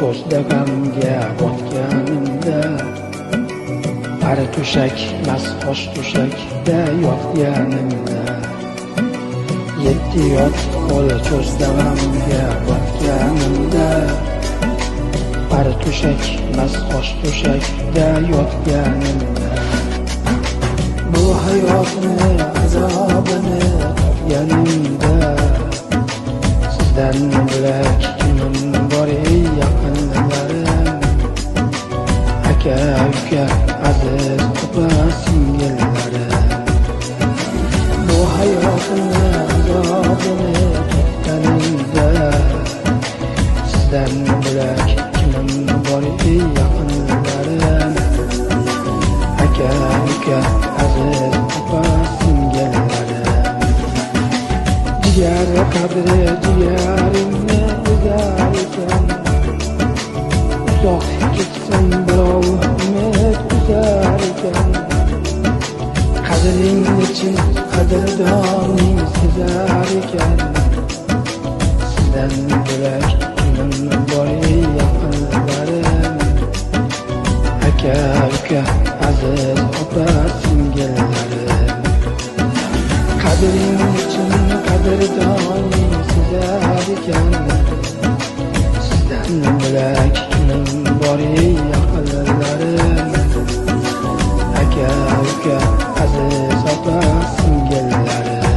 ko'zda g'amga botganimda, qari to'shak mas xosh to'shakda yotganimda, yetti yot qo'l ko'zda g'amga botganimda, qari to'shak mas xosh to'shakda yotganimda, bu hayotni azobini topganimda, sizdan bo'lak kimim bor ey yaqinlarim, aka uka aziz opa singillarim, bu hayotni azobini topganimda, sizdan bo'lak kimim bor ey yaqinlarim, aka uka aziz opa singillarim, jigar qadri jigarimni o'zar ekan, uzoq ketsin birov umid uzar ekan, qadring nechun qadrdoning sezar ekan, sizdan bo'lak kimim bor ey yaqinlarim, aka uka aziz opa singillarim, qadring nechun qadrdoning sezar ekan, sizdan bo'lak kimim bor ey yaqinlarim, aka uka aziz opa singillarim.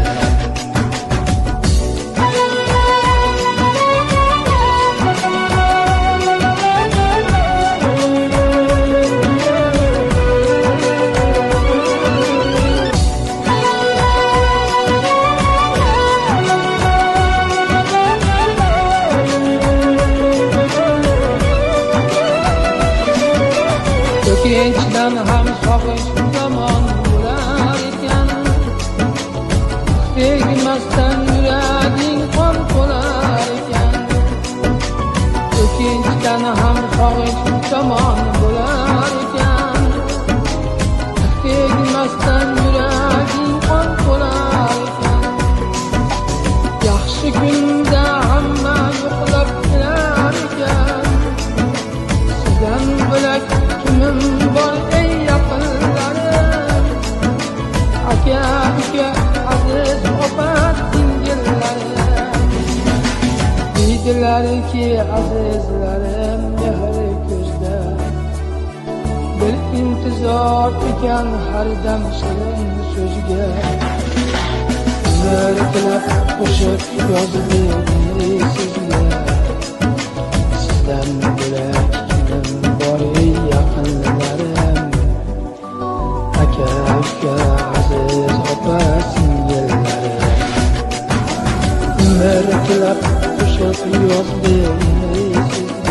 O'kinchdan ham sog'ish zamon bo'lar ekan, tegmasdan yuraging qon qo'lar ekan, o'kinchdan ham sog'ish zamon bo'lar ekan, tegmasdan yuraging qon qo'lar ekan, yaxshi kunda hamma yo'qlab kelar ekan, sizdan bo'lak kimim bor ey yaqinlarim, aka uka aziz opa singillarim, deydilarki azizlarim mehri ko'zda, bir intizor ekan har dam shirin so'zga, umr tilab qo'shiq yozdim sizga, sizdan bo'lak kimim bor ey yaqinlarim, aka uka aziz opa singillarim, umr tilab qo'shiq yozdim sizga,